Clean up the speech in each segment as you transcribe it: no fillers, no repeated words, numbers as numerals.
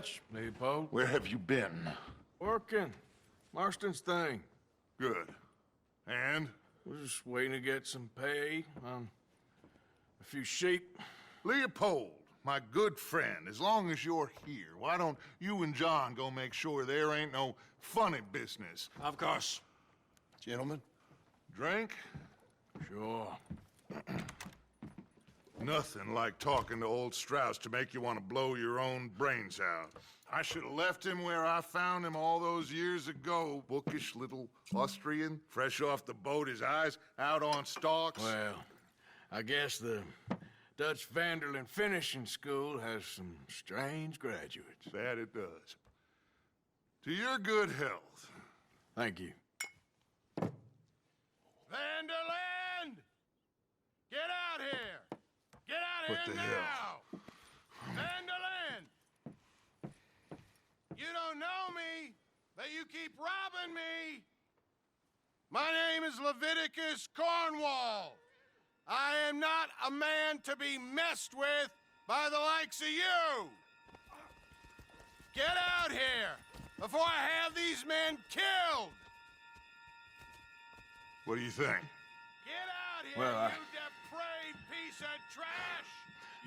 Dutch, Leopold. Where have you been? Working. Marston's thing. Good. And? We're just waiting to get some pay on a few sheep. Leopold, my good friend, as long as you're here, why don't you and John go make sure there ain't no funny business? Of course. Gentlemen? Drink? Sure. Nothing like talking to old Strauss to make you want to blow your own brains out. I should have left him where I found him all those years ago. Bookish little Austrian, fresh off the boat, his eyes out on stalks. Well, I guess the Dutch Vanderlyn Finishing School has some strange graduates. That it does. To your good health. Thank you. Vanderlyn! Get out here! Get out What here the now! hell? Vanderlyn! You don't know me, but you keep robbing me! My name is Leviticus Cornwall. I am not a man to be messed with by the likes of you! Get out here before I have these men killed! What do you think? Get out here, Well, you depraved piece of trash!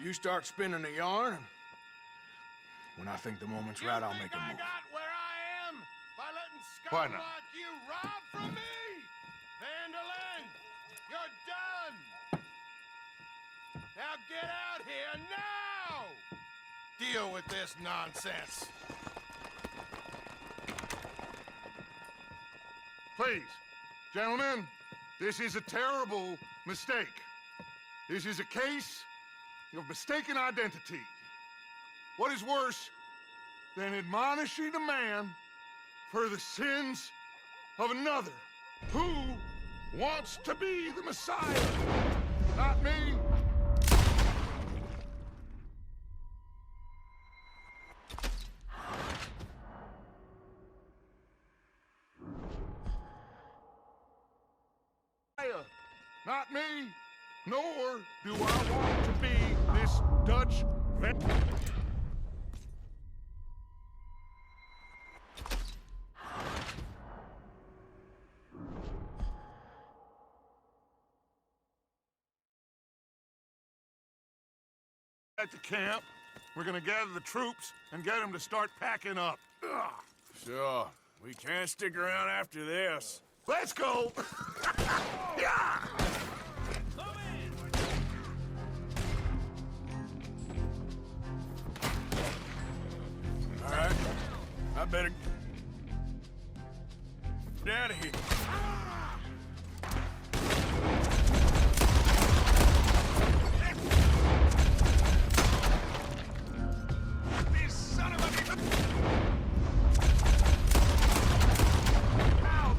You start spinning the yarn, and when I think the moment's right, I'll make a I move. got where I am by letting Why scum not? like you rob from me? Vanderlyn, you're done! Now get out here now! Deal with this nonsense. Please, gentlemen, this is a terrible mistake. This is a case of mistaken identity. What is worse than admonishing a man for the sins of another who wants to be the Messiah? Not me. Not me, nor do I want to be this Dutch vet. At the camp, we're gonna gather the troops and get them to start packing up. Ugh. Sure. We can't stick around after this. Let's go! Yeah! All right. I better get out of here. This son of a... Ow!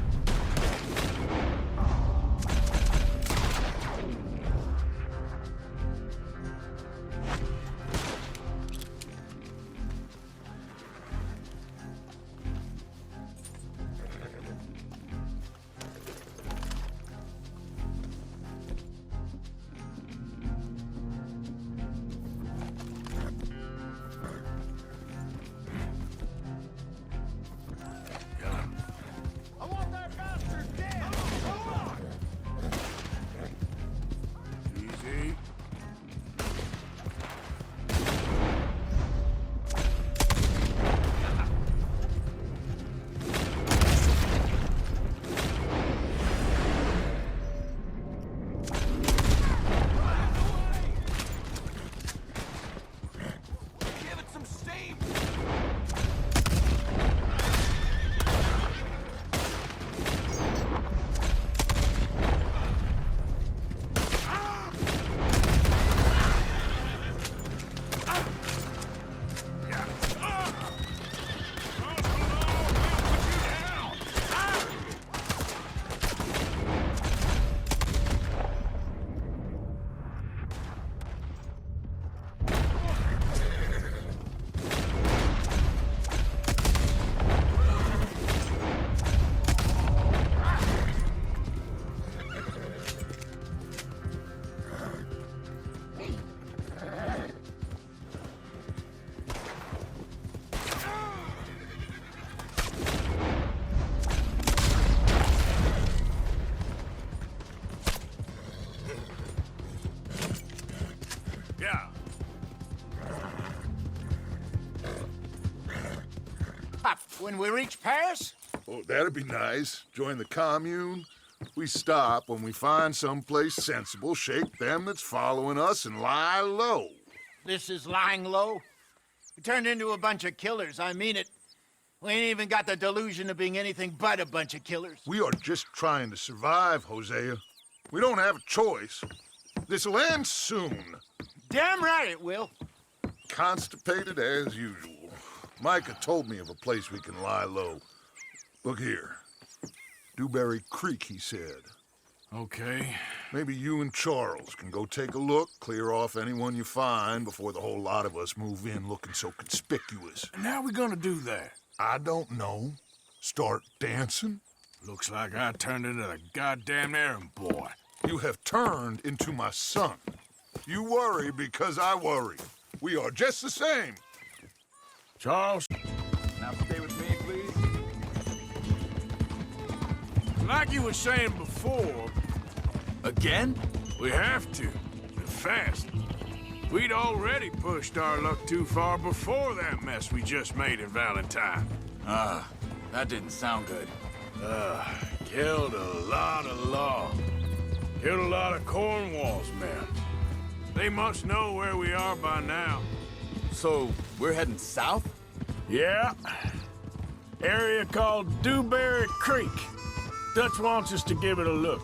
When we reach Paris? Oh, that'd be nice. Join the commune. We stop when we find someplace sensible, shake them that's following us, and lie low. This is lying low? We turned into a bunch of killers, I mean it. We ain't even got the delusion of being anything but a bunch of killers. We are just trying to survive, Hosea. We don't have a choice. This'll end soon. Damn right it will. Constipated as usual. Micah told me of a place we can lie low. Look here. Dewberry Creek, he said. Okay. Maybe you and Charles can go take a look, clear off anyone you find before the whole lot of us move in looking so conspicuous. And how are we gonna do that? I don't know. Start dancing? Looks like I turned into the goddamn errand boy. You have turned into my son. You worry because I worry. We are just the same. Charles? Now stay with me, please. Like you were saying before, Again? we have to. And fast. We'd already pushed our luck too far before that mess we just made in Valentine. That didn't sound good. Killed a lot of law. Killed a lot of Cornwall's men. They must know where we are by now. So, we're heading south? Yeah. Area called Dewberry Creek. Dutch wants us to give it a look.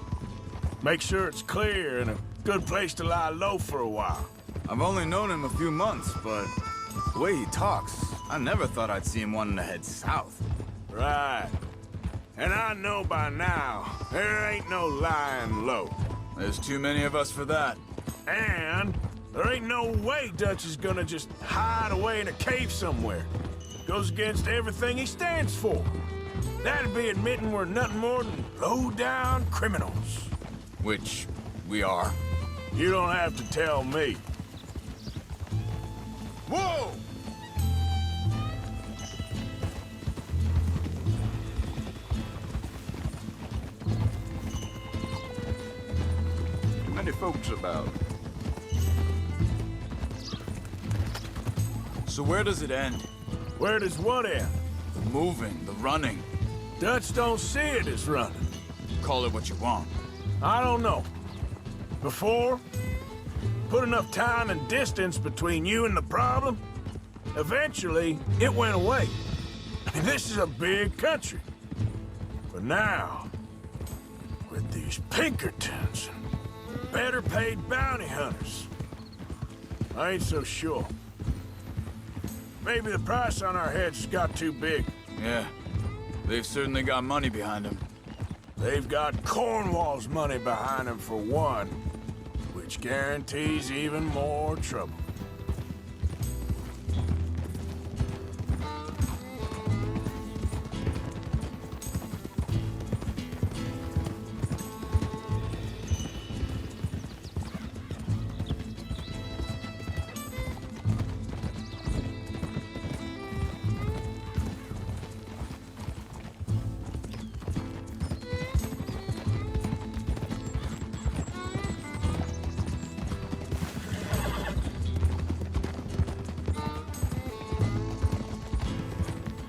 Make sure it's clear and a good place to lie low for a while. I've only known him a few months, but the way he talks, I never thought I'd see him wanting to head south. Right. And I know by now, there ain't no lying low. There's too many of us for that. And there ain't no way Dutch is gonna just hide away in a cave somewhere. Goes against everything he stands for. That'd be admitting we're nothing more than low-down criminals. Which we are. You don't have to tell me. Whoa! Too many folks about. So where does it end? Where does what end? The moving, the running. Dutch don't see it as running. Call it what you want. I don't know. Before, put enough time and distance between you and the problem, eventually it went away. I mean, this is a big country. But now, with these Pinkertons and better paid bounty hunters, I ain't so sure. Maybe the price on our heads got too big. Yeah, they've certainly got money behind them. They've got Cornwall's money behind them for one, which guarantees even more trouble.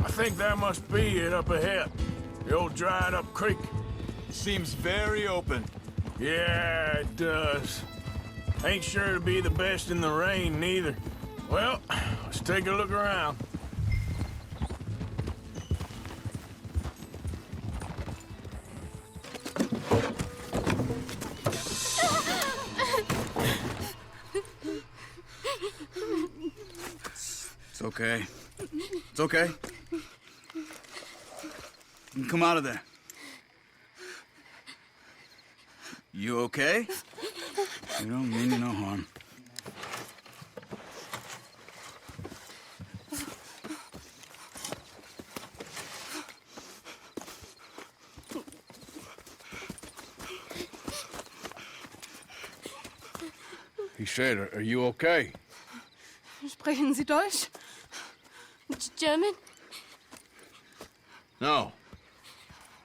I think that must be it up ahead. The old dried-up creek. Seems very open. Yeah, it does. Ain't sure to be the best in the rain, neither. Well, let's take a look around. It's okay. It's okay. You can come out of there. You okay? You don't mean you no harm. He said, are you okay? Sprechen Sie Deutsch? German? No.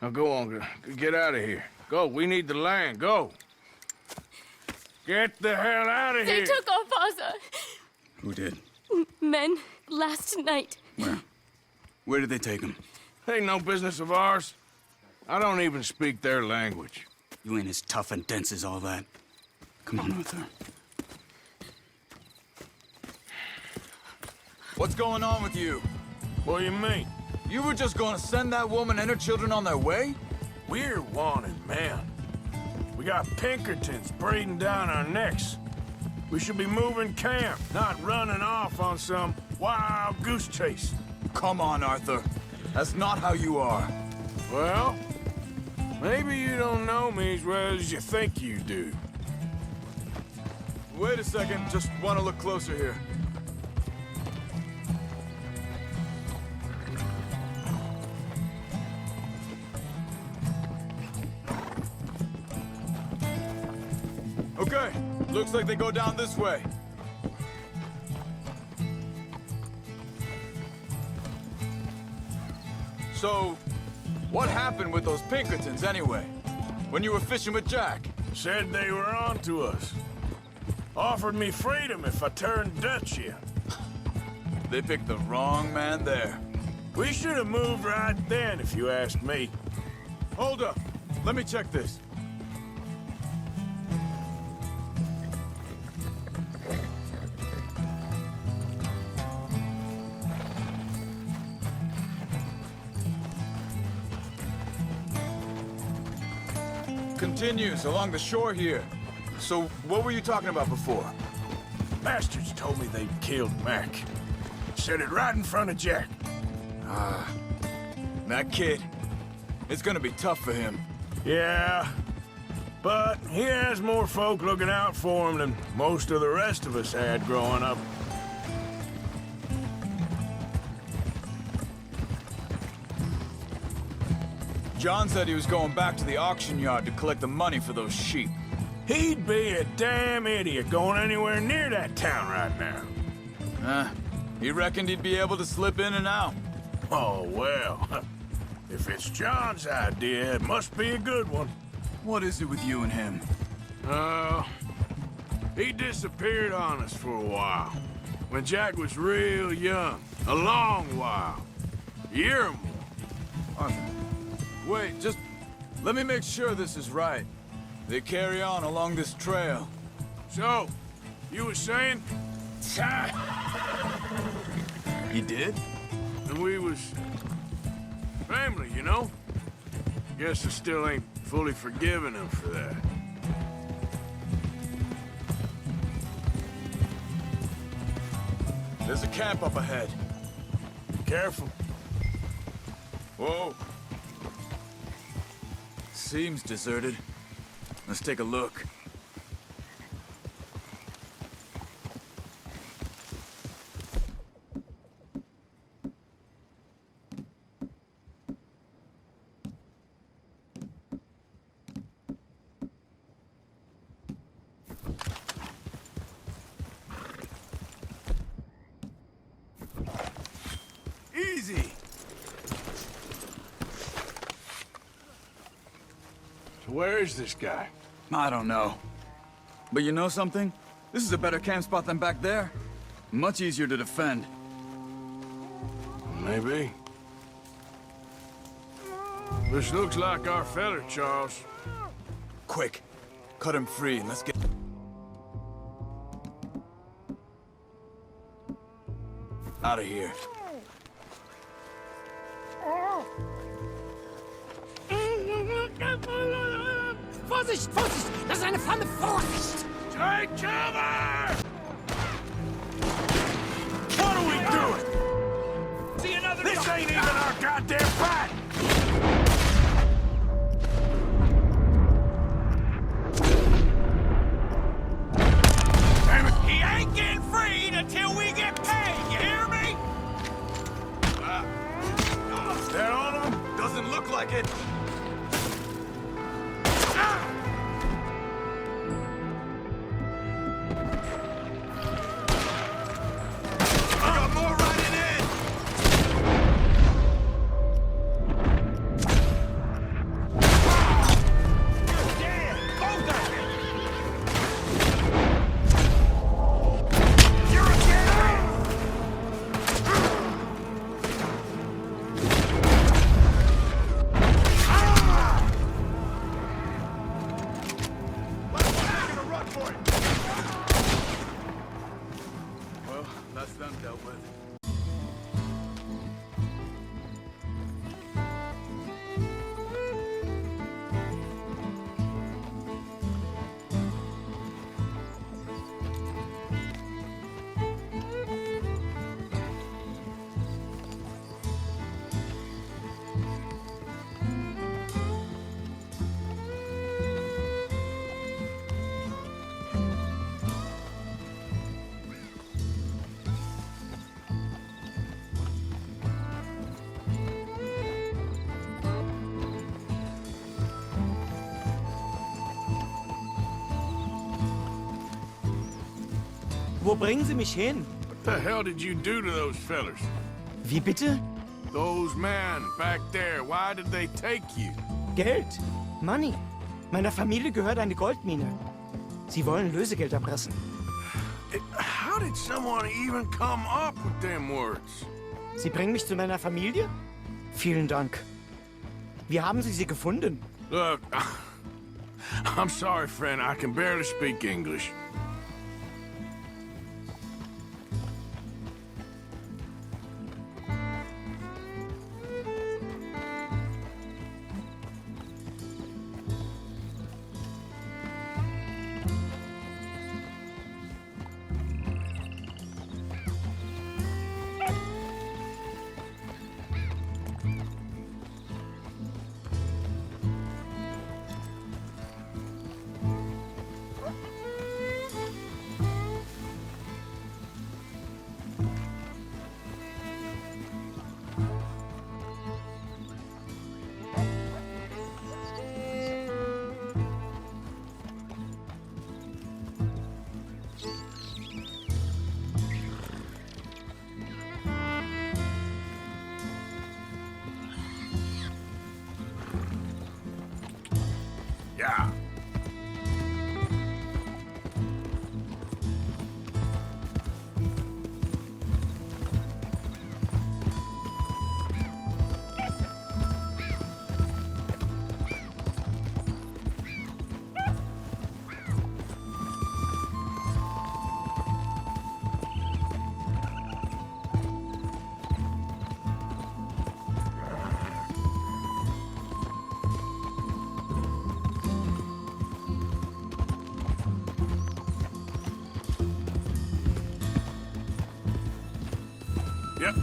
Now go on, get out of here. Go, we need the land, go. Get the hell out of They here. took our father. Who did? Men last night. Where? Where did they take him? Ain't no business of ours. I don't even speak their language. You ain't as tough and dense as all that. Come on, Arthur. What's going on with you? What do you mean? You were just gonna send that woman and her children on their way? We're wanted men. We got Pinkertons breathing down our necks. We should be moving camp, not running off on some wild goose chase. Come on, Arthur. That's not how you are. Well, maybe you don't know me as well as you think you do. Wait a second, just want to look closer here. Okay, looks like they go down this way. So, what happened with those Pinkertons anyway? When you were fishing with Jack? Said they were on to us. Offered me freedom if I turned Dutch in. They picked the wrong man there. We should have moved right then, if you ask me. Hold up, let me check this. Continues along the shore here. So, what were you talking about before? Bastards told me they'd killed Mac. Said it right in front of Jack. That kid. It's gonna be tough for him. Yeah, but he has more folk looking out for him than most of the rest of us had growing up. John said he was going back to the auction yard to collect the money for those sheep. He'd be a damn idiot going anywhere near that town right now. He reckoned he'd be able to slip in and out. Oh, well. If it's John's idea, it must be a good one. What is it with you and him? He disappeared on us for a while. When Jack was real young. A long while. A year or more. Arthur, wait, just let me make sure this is right. They carry on along this trail. So, you were saying? He did? And we was family, you know? Guess I still ain't fully forgiven him for that. There's a camp up ahead. Be careful. Whoa. Seems deserted. Let's take a look. Easy. So where is this guy? I don't know. But you know something? This is a better camp spot than back there. Much easier to defend. Maybe. This looks like our feller, Charles. Quick, cut him free and let's get... out of here. Vorsicht, Vorsicht! Das ist eine Pfanne! Vorsicht! Take cover! What are we doing? See another... This ain't even our goddamn fight! Damn it! He ain't getting freed until we get paid, you hear me? Is that all of them? Doesn't look like it. Wo bringen Sie mich hin? What the hell did you do to those fellers? Wie bitte? Those men back there, why did they take you? Geld. Money. Meiner Familie gehört eine Goldmine. Sie wollen Lösegeld erpressen. How did someone even come up with them words? Sie bringen mich zu meiner Familie? Vielen Dank. Wie haben Sie sie gefunden? Look, I'm sorry, friend. I can barely speak English. Yeah. Yep.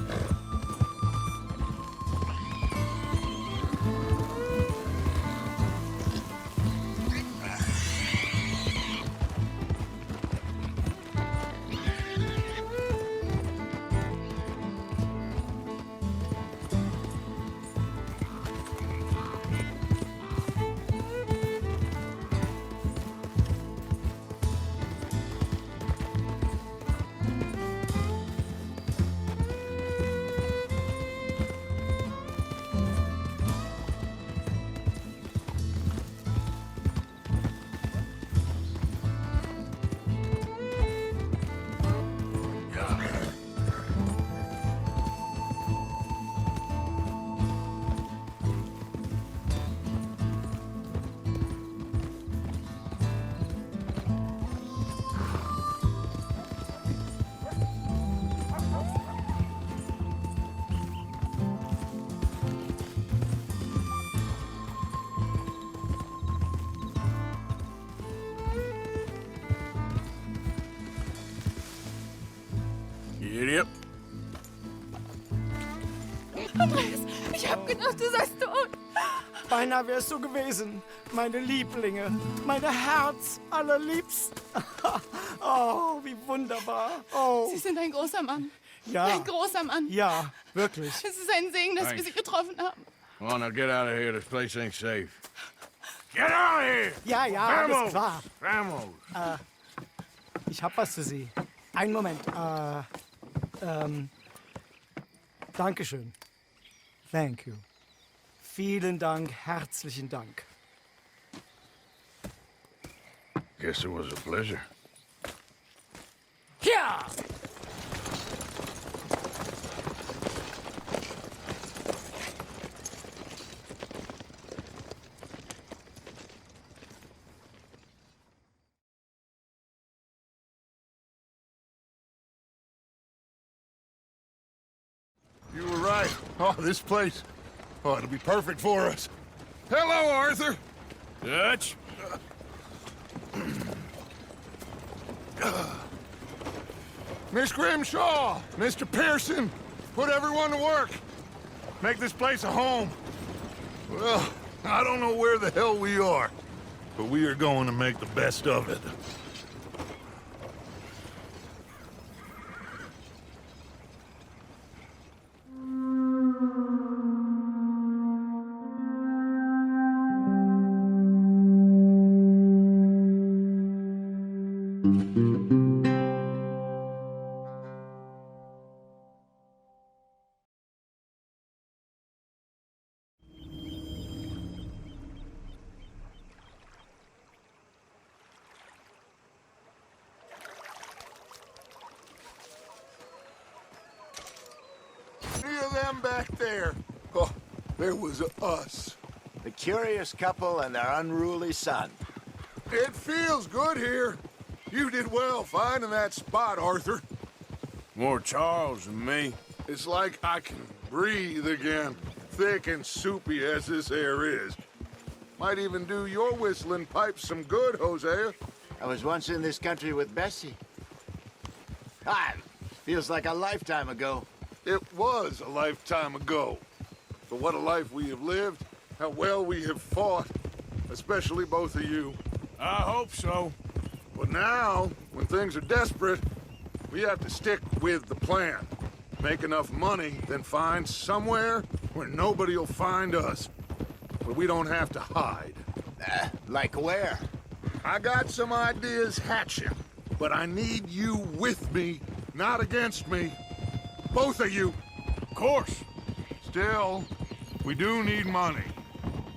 Idiot. Andreas, ich hab gedacht, du seist tot. Beinahe wär's so gewesen. Meine Lieblinge, meine Herz allerliebsten. Oh, wie wunderbar. Oh, Sie sind ein großer Mann. ja. Ein großer Mann. Ja, wirklich. Es ist ein Segen, dass wir Thanks. Sie getroffen haben. Come on, now get out of here. This place ain't safe. Get out of here! Ja, ja, alles Vamos! klar. Vamos! Ich hab was für Sie. Einen Moment. Dankeschön. Thank you. Vielen Dank, herzlichen Dank. Guess it was a pleasure. Ja! You were right. Oh, this place. Oh, it'll be perfect for us. Hello, Arthur. Dutch? Miss Grimshaw, Mr. Pearson, put everyone to work. Make this place a home. Well, I don't know where the hell we are, but we are going to make the best of it. them back there? Oh, there was us. The curious couple and their unruly son. It feels good here. You did well finding that spot, Arthur. More Charles than me. It's like I can breathe again, thick and soupy as this air is. Might even do your whistling pipes some good, Hosea. I was once in this country with Bessie. Ah, feels like a lifetime ago. It was a lifetime ago. But what a life we have lived, how well we have fought, especially both of you. I hope so. But now, when things are desperate, we have to stick with the plan. Make enough money, then find somewhere where nobody will find us. Where we don't have to hide. Like where? I got some ideas hatching, but I need you with me, not against me. Both of you. Of course. Still, we do need money.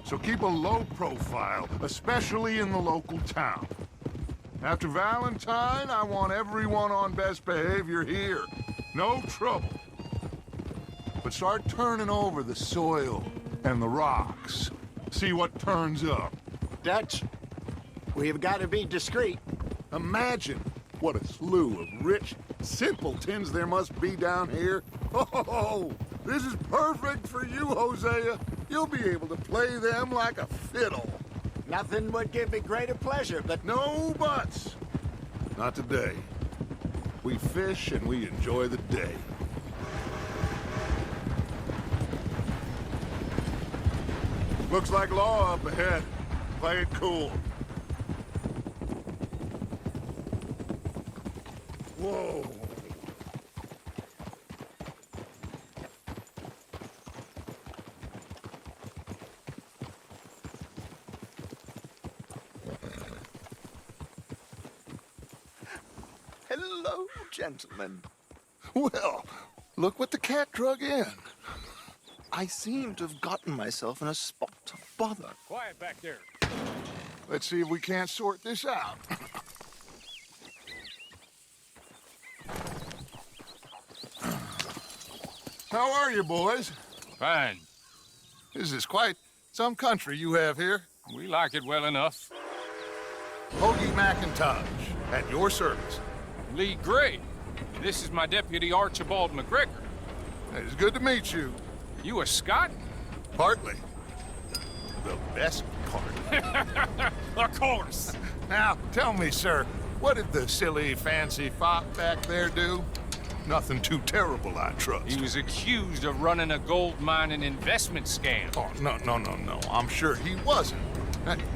So keep a low profile, especially in the local town. After Valentine, I want everyone on best behavior here. No trouble. But start turning over the soil and the rocks. See what turns up. Dutch, we've got to be discreet. Imagine what a slew of rich simpletons there must be down here. Oh, this is perfect for you, Hosea. You'll be able to play them like a fiddle. Nothing would give me greater pleasure, but No buts. Not today. We fish and we enjoy the day. Looks like law up ahead. Play it cool. Whoa. hello, gentlemen. Well, look what the cat drug in. I seem to have gotten myself in a spot of bother. Quiet back there. Let's see if we can't sort this out. How are you, boys? Fine. This is quite some country you have here. We like it well enough. Hoagie McIntosh, at your service. Lee Gray. This is my deputy Archibald McGregor. It's good to meet you. You a Scot? Partly. The best part. Of course. Now, tell me, sir, what did the silly, fancy fop back there do? Nothing too terrible, I trust. He was accused of running a gold mining investment scam. Oh, no. I'm sure he wasn't.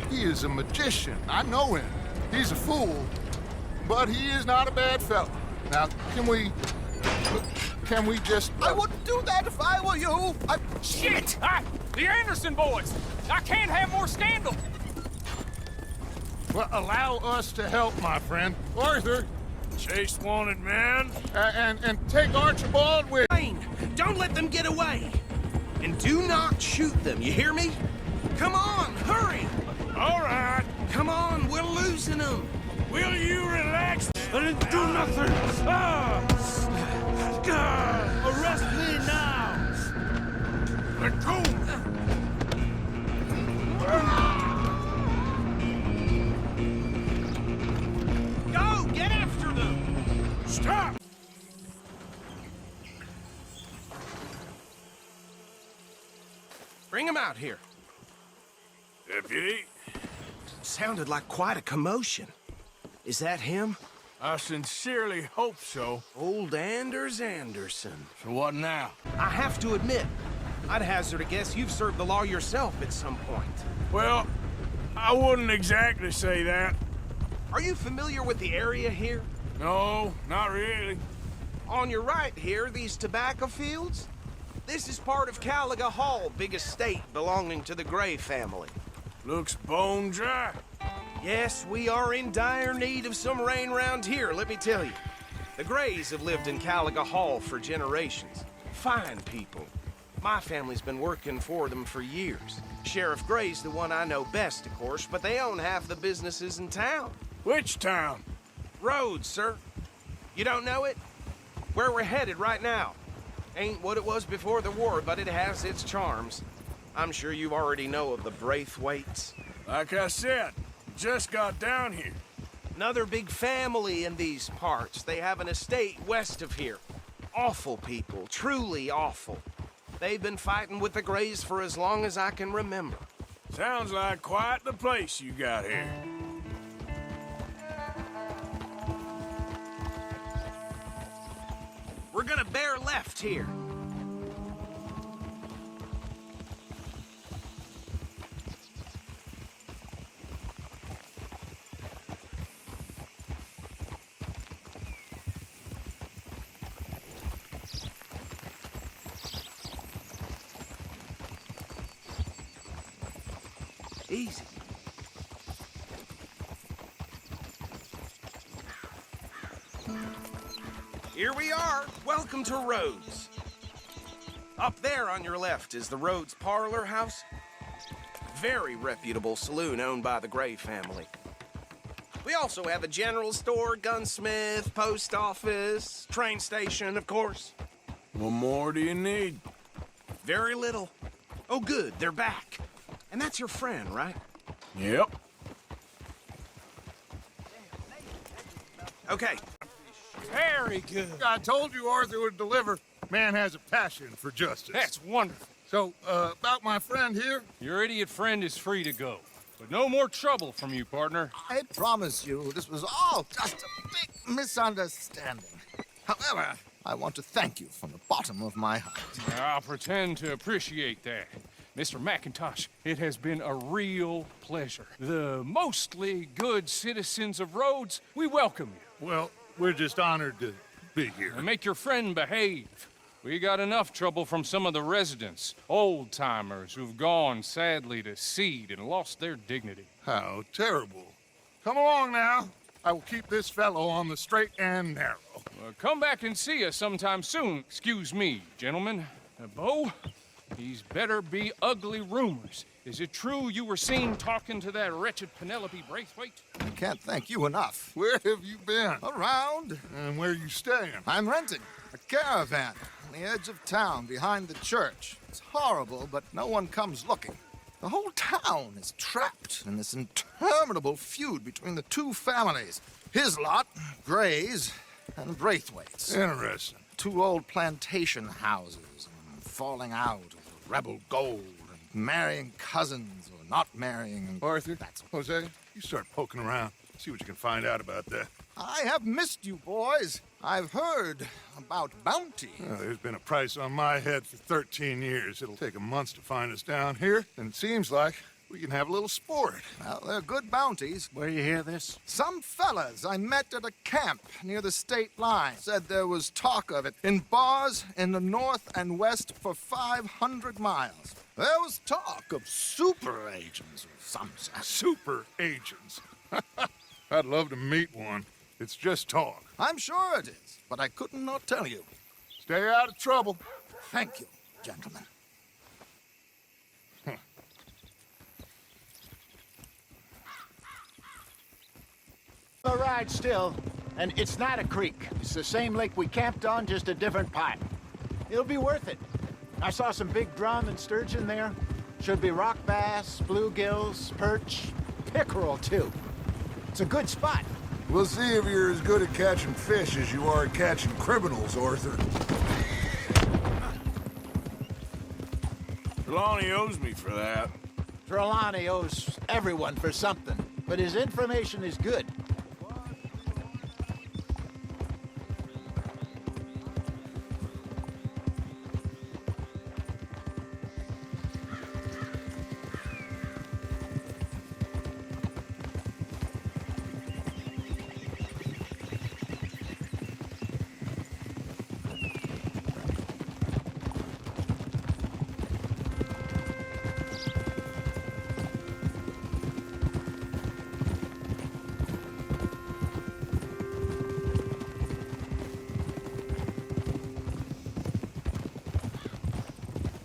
He is a magician. I know him. He's a fool. But he is not a bad fellow. Now, can we just... I wouldn't do that if I were you. Shit! The Anderson boys! I can't have more scandal! Well, allow us to help, my friend. Arthur, Chase wanted man. and take Archibald with... Don't let them get away. And do not shoot them, you hear me? Come on, hurry. All right. Come on, we're losing them. Will you relax? I didn't do nothing. Arrest me now. Let go. Go, get after them. Stop. Bring him out here. Deputy, Sounded like quite a commotion. Is that him? I sincerely hope so. Old Anders Anderson. So what now? I have to admit, I'd hazard a guess you've served the law yourself at some point. Well, I wouldn't exactly say that. Are you familiar with the area here? No, not really. On your right here, these tobacco fields? This is part of Caliga Hall, big estate belonging to the Gray family. Looks bone dry. Yes, we are in dire need of some rain round here, let me tell you. The Grays have lived in Caliga Hall for generations. Fine people. My family's been working for them for years. Sheriff Gray's the one I know best, of course, but they own half the businesses in town. Which town? Rhodes, sir. You don't know it? Where we're headed right now. Ain't what it was before the war, but it has its charms. I'm sure you already know of the Braithwaites. Like I said, just got down here. Another big family in these parts. They have an estate west of here. Awful people, truly awful. They've been fighting with the Greys for as long as I can remember. Sounds like quite the place you got here. We're gonna bear left here. Easy. Here we are. Welcome to Rhodes. Up there on your left is the Rhodes Parlor House. Very reputable saloon owned by the Gray family. We also have a general store, gunsmith, post office, train station, of course. What more do you need? Very little. Oh, good, they're back. And that's your friend, right? Yep. Okay. Very good. I told you Arthur would deliver. Man has a passion for justice. That's wonderful. So, about my friend here? Your idiot friend is free to go. But no more trouble from you, partner. I promise you, this was all just a big misunderstanding. However, I want to thank you from the bottom of my heart. I'll pretend to appreciate that. Mr. McIntosh, it has been a real pleasure. The mostly good citizens of Rhodes, we welcome you. Well, we're just honored to be here. And make your friend behave. We got enough trouble from some of the residents, old-timers who've gone, sadly, to seed and lost their dignity. How terrible. Come along now. I will keep this fellow on the straight and narrow. Come back and see us sometime soon. Excuse me, gentlemen. Bo, these better be ugly rumors. Is it true you were seen talking to that wretched Penelope Braithwaite? I can't thank you enough. Where have you been? Around. And where you staying? I'm renting a caravan on the edge of town behind the church. It's horrible, but no one comes looking. The whole town is trapped in this interminable feud between the two families. His lot, Gray's, and Braithwaite's. Interesting. Two old plantation houses, and falling out of rebel gold, and marrying cousins or not marrying. And Arthur, Jose, you start poking around. See what you can find out about that. I have missed you, boys. I've heard about bounty. Well, there's been a price on my head for 13 years. It'll take a month to find us down here, and it seems like we can have a little sport. Well, they're good bounties. Where you hear this? Some fellas I met at a camp near the state line said there was talk of it in bars in the north and west for 500 miles. There was talk of super agents or some such. Super agents. I'd love to meet one. It's just talk. I'm sure it is, but I couldn't not tell you. Stay out of trouble. Thank you, gentlemen. A ride still, and it's not a creek. It's the same lake we camped on, just a different part. It'll be worth it. I saw some big drum and sturgeon there. Should be rock bass, bluegills, perch, pickerel, too. It's a good spot. We'll see if you're as good at catching fish as you are at catching criminals, Arthur. Trelawney owes me for that. Trelawney owes everyone for something, but his information is good.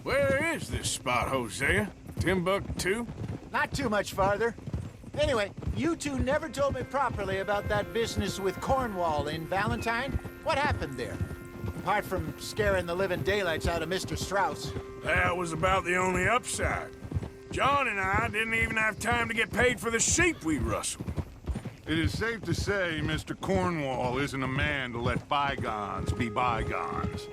Where is this spot, Hosea? Timbuktu? Not too much farther. Anyway, you two never told me properly about that business with Cornwall in Valentine. What happened there? apart from scaring the living daylights out of Mr. Strauss. That was about the only upside. John and I didn't even have time to get paid for the sheep we rustled. It is safe to say Mr. Cornwall isn't a man to let bygones be bygones.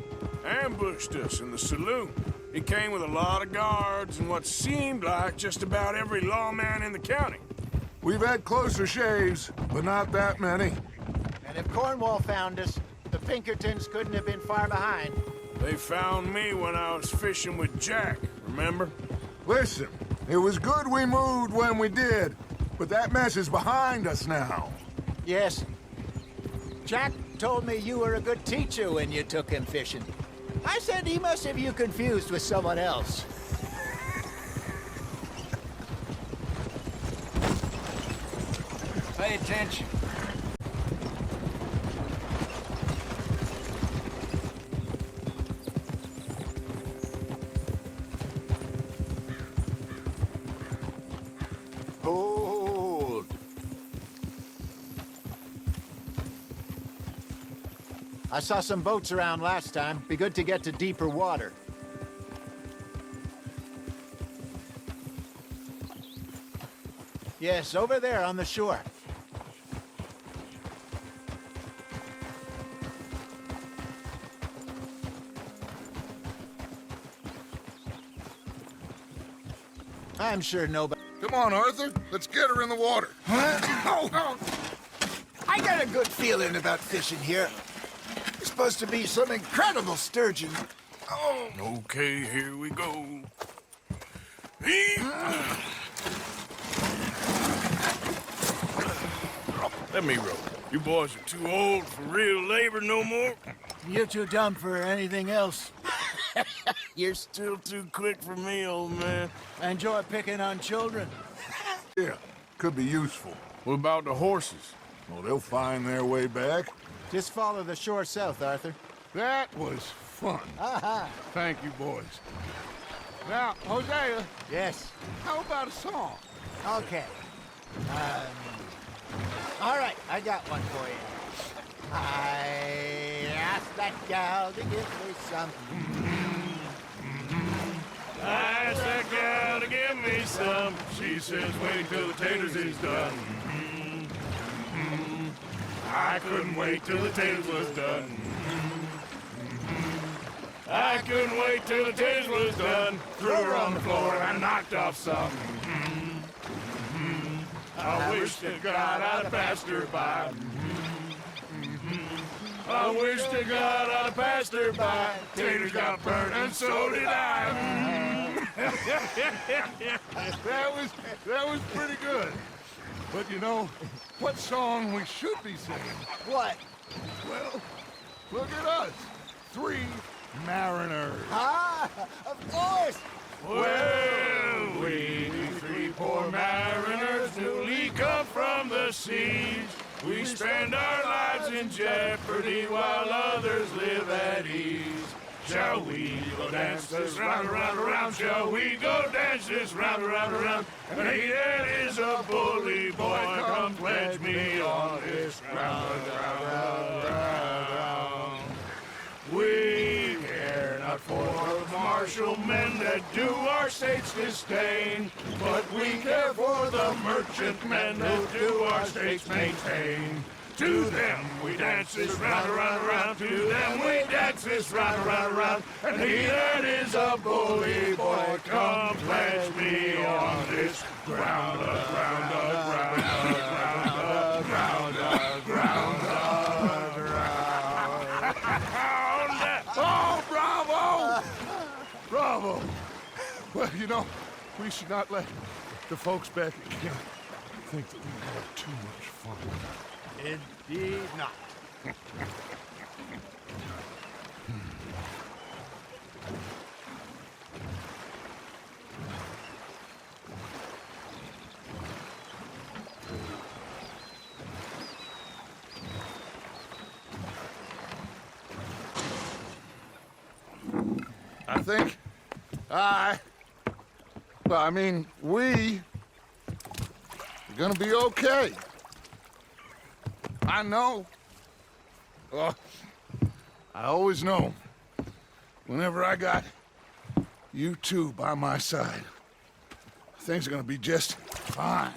Ambushed us in the saloon. He came with a lot of guards and what seemed like just about every lawman in the county. We've had closer shaves, but not that many. And if Cornwall found us, the Pinkertons couldn't have been far behind. They found me when I was fishing with Jack, remember? Listen, it was good we moved when we did, but that mess is behind us now. Yes. Jack told me you were a good teacher when you took him fishing. I said he must have you confused with someone else. Pay attention. Hold. I saw some boats around last time. Be good to get to deeper water. Yes, over there on the shore. I'm sure nobody... Come on, Arthur. Let's get her in the water. I got a good feeling about fishing here. It's supposed to be some incredible sturgeon. Oh. Okay, here we go. Let me row. You boys are too old for real labor no more. You're too dumb for anything else. You're still too quick for me, old man. I enjoy picking on children. Yeah, could be useful. What about the horses? Well, they'll find their way back. Just follow the shore south, Arthur. That was fun. Aha! Thank you, boys. Now, Hosea, Yes. how about a song? Okay. All right, I got one for you. I asked that gal to give me some. I asked that gal to give me some. She says, wait till the taters is done. I couldn't wait till the taters was done. I couldn't wait till the taters was done. Threw her on the floor and I knocked off some. I wish to God I'd passed her by. I wish to God I'd passed her by. Taters got burnt and so did I. That was pretty good. But you know, what song we should be singing? What? Well, look at us. 3 mariners. Ah, of course. Well, we 3 poor mariners newly come from the seas. We spend our lives in jeopardy while others live at ease. Shall we go dance this round, around, around? Shall we go dance this round, around, around? And he that is a bully boy, come pledge me on this ground, ground. We care not for the martial men that do our states disdain, but we care for the merchant men that do our states maintain. To them we dance this round, around, around. To them we dance this round, around, around. And he that is a bully boy, come pledge me on this ground, ground, ground, ground, ground, ground, ground. Oh, bravo! Bravo! Well, you know, we should not let the folks back again think that we had too much fun. Indeed not. I think we are gonna be okay. I know. I always know, whenever I got you two by my side, things are gonna be just fine.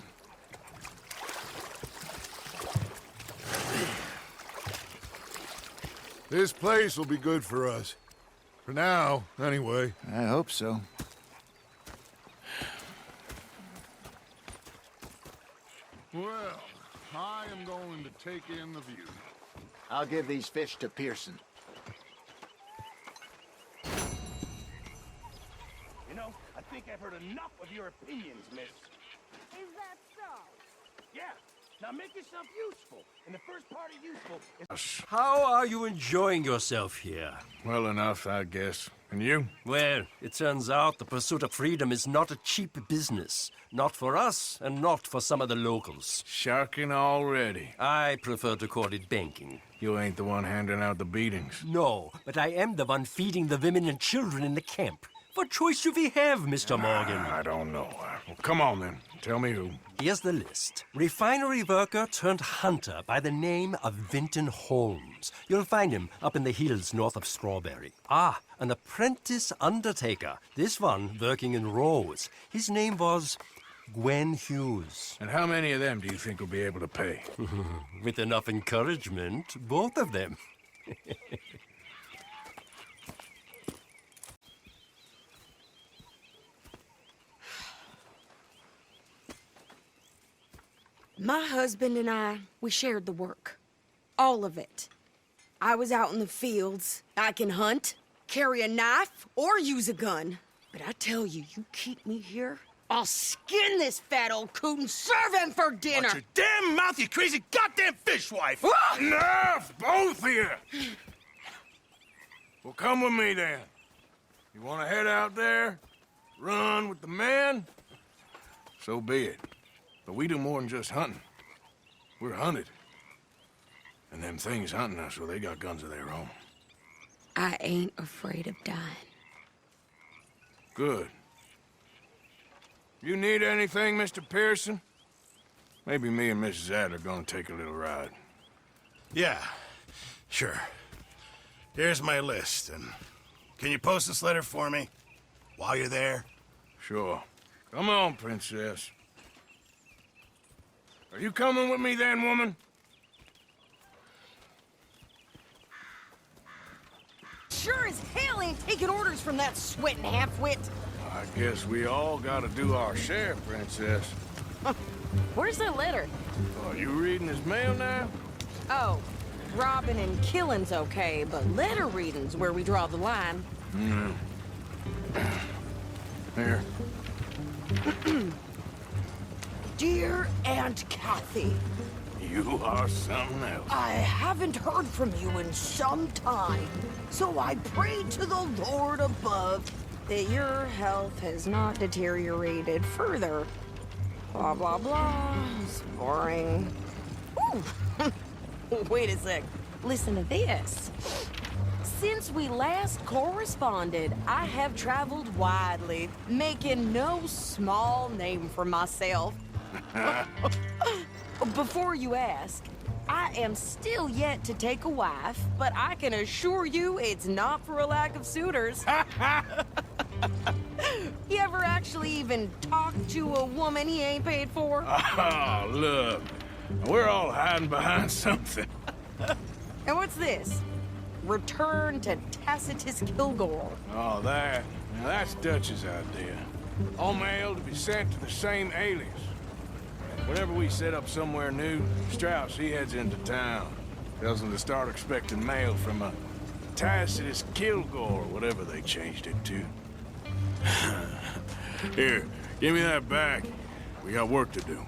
This place will be good for us. For now, anyway. I hope so. Well, I am going to take in the view. I'll give these fish to Pearson. You know, I think I've heard enough of your opinions, miss. Is that so? Yeah. Now make yourself useful. And the first part of useful is... How are you enjoying yourself here? Well enough, I guess. And you? Well, it turns out the pursuit of freedom is not a cheap business. Not for us, and not for some of the locals. Sharking already. I prefer to call it banking. You ain't the one handing out the beatings. No, but I am the one feeding the women and children in the camp. What choice do we have, Mr. Morgan? I don't know. Well, come on, then. Tell me who. Here's the list. Refinery worker turned hunter by the name of Vinton Holmes. You'll find him up in the hills north of Strawberry. Ah, an apprentice undertaker. This one working in Rose. His name was Gwen Hughes. And how many of them do you think will be able to pay? With enough encouragement, both of them. My husband and I, we shared the work. All of it. I was out in the fields. I can hunt, carry a knife, or use a gun. But I tell you, you keep me here, I'll skin this fat old coot and serve him for dinner! Watch your damn mouth, you crazy goddamn fishwife! Enough, both of you! Well, come with me, then. You want to head out there? Run with the men? So be it. But we do more than just hunting. We're hunted. And them things hunting us, well, they got guns of their own. I ain't afraid of dying. Good. You need anything, Mr. Pearson? Maybe me and Mrs. Adler are gonna take a little ride. Yeah, sure. Here's my list, and can you post this letter for me while you're there? Sure. Come on, Princess. Are you coming with me then, woman? Sure as hell ain't taking orders from that sweating half-wit. I guess we all gotta do our share, Princess. Where's the letter? Are you reading his mail now? Oh, robbing and killing's okay, but letter reading's where we draw the line. Here. Dear Aunt Kathy, You are something else. I haven't heard from you in some time, so I pray to the Lord above that your health has not deteriorated further. Blah, blah, blah. It's boring. Ooh. Wait a sec. Listen to this. Since we last corresponded, I have traveled widely, making no small name for myself. Before you ask, I am still yet to take a wife, but I can assure you it's not for a lack of suitors. You ever actually even talk to a woman he ain't paid for? Oh, look. We're all hiding behind something. And what's this? Return to Tacitus Kilgore. Oh, that. Now, that's Dutch's idea. All mail to be sent to the same alias. Whenever we set up somewhere new, Strauss, he heads into town. Tells them to start expecting mail from a Tacitus Kilgore, whatever they changed it to. Here, give me that back. We got work to do.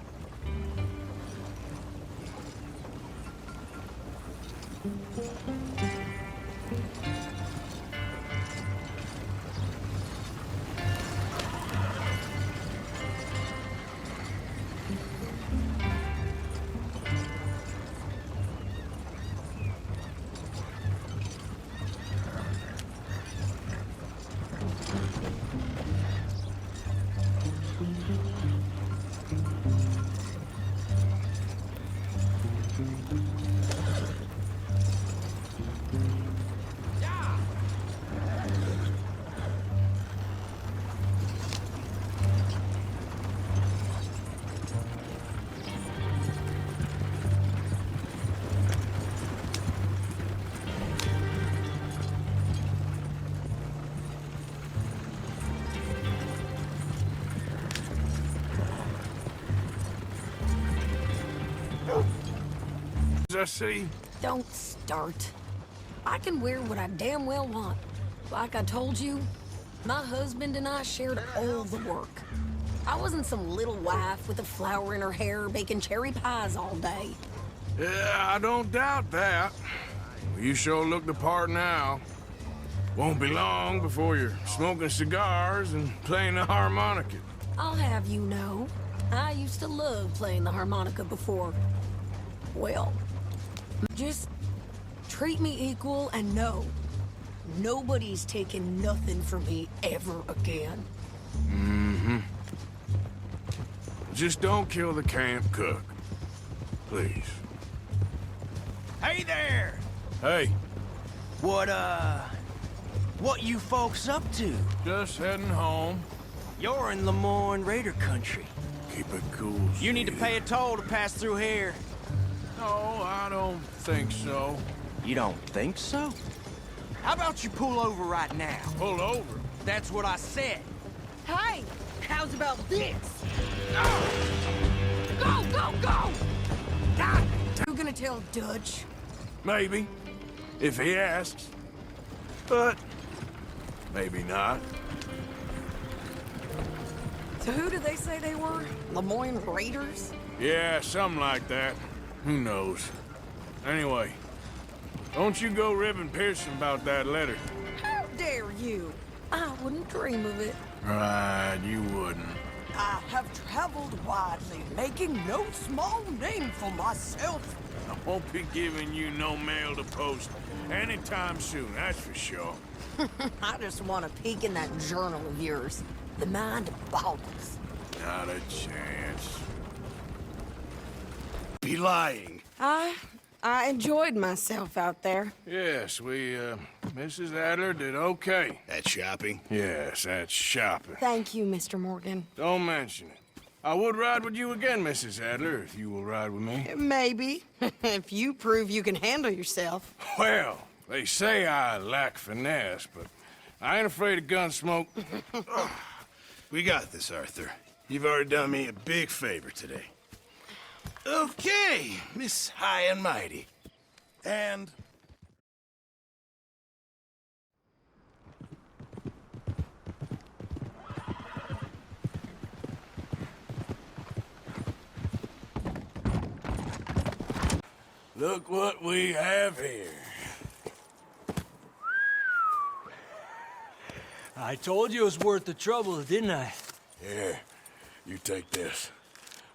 I see. Don't start. I can wear what I damn well want. Like I told you, my husband and I shared all the work. I wasn't some little wife with a flower in her hair baking cherry pies all day. Yeah, I don't doubt that. You sure look the part now. Won't be long before you're smoking cigars and playing the harmonica. I'll have you know, I used to love playing the harmonica before. Well, just treat me equal and know, nobody's taking nothing from me ever again. Mm-hmm. Just don't kill the camp cook. Please. Hey there! Hey, What you folks up to? just heading home. You're in Lemoyne Raider country. Keep it cool. You need to sweetie. pay a toll to pass through here. No, I don't think so. You don't think so? How about you pull over right now? Pull over. That's what I said. Hey, how's about this? Go, go, go! God, you gonna tell Dutch? Maybe, if he asks. But maybe not. So who did they say they were? Lemoyne Raiders? Yeah, something like that. Who knows? Anyway, don't you go ribbing Pearson about that letter. How dare you? I wouldn't dream of it. Right, you wouldn't. I have traveled widely, making no small name for myself. I won't be giving you no mail to post anytime soon, that's for sure. I just want to peek in that journal of yours. The mind boggles. Not a chance. Be lying. I enjoyed myself out there. Yes, Mrs. Adler did okay. That shopping? Yes, that's shopping. Thank you, Mr. Morgan. Don't mention it. I would ride with you again, Mrs. Adler, if you will ride with me. Maybe, if you prove you can handle yourself. Well, they say I lack finesse, but I ain't afraid of gun smoke. We got this, Arthur. You've already done me a big favor today. Okay, Miss High and Mighty. And... Look what we have here. I told you it was worth the trouble, didn't I? Here, you take this.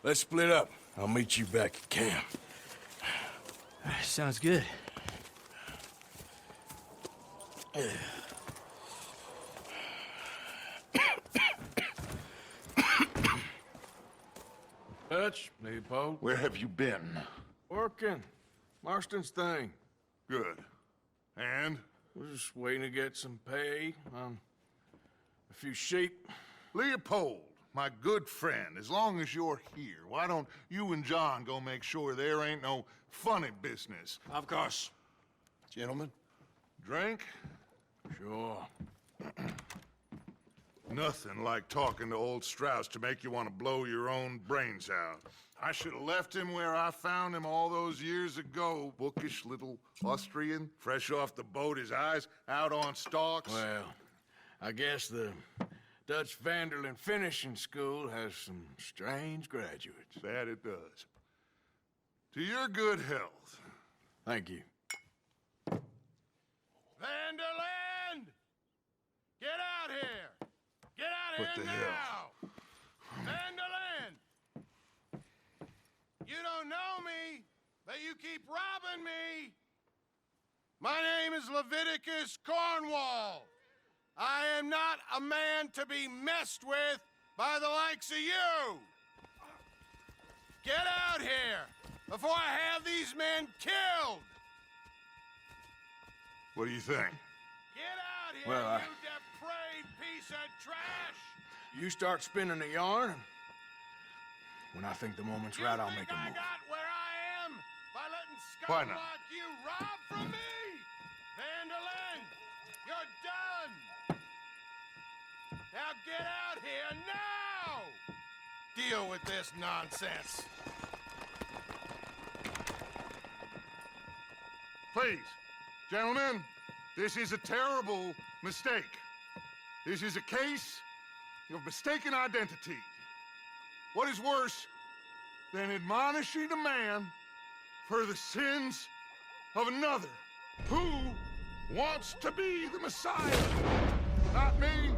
Let's split up. I'll meet you back at camp. Sounds good. Dutch, Leopold. Where have you been? Working. Marston's thing. Good. And? We're just waiting to get some pay on a few sheep. Leopold, my good friend, as long as you're here, why don't you and John go make sure there ain't no funny business? Of course. Gentlemen? Drink? Sure. Nothing like talking to old Strauss to make you want to blow your own brains out. I should have left him where I found him all those years ago. Bookish little Austrian, fresh off the boat, his eyes out on stalks. Well, I guess the Dutch Vanderlyn Finishing School has some strange graduates. That it does. To your good health. Thank you. Vanderland! Get out here! Get out What here the now! hell? Vanderland! You don't know me, but you keep robbing me! My name is Leviticus Cornwall. I am not a man to be messed with by the likes of you! Get out here before I have these men killed! What do you think? Get out here, Well, you depraved piece of trash! You start spinning the yarn, and when I think the moment's right, I'll make a I move. got where I am by letting Why scum not? like you rob from me? Vanderlyn, you're done! Now get out here now! Deal with this nonsense. Please, gentlemen, this is a terrible mistake. This is a case of mistaken identity. What is worse than admonishing a man for the sins of another who wants to be the Messiah? Not me.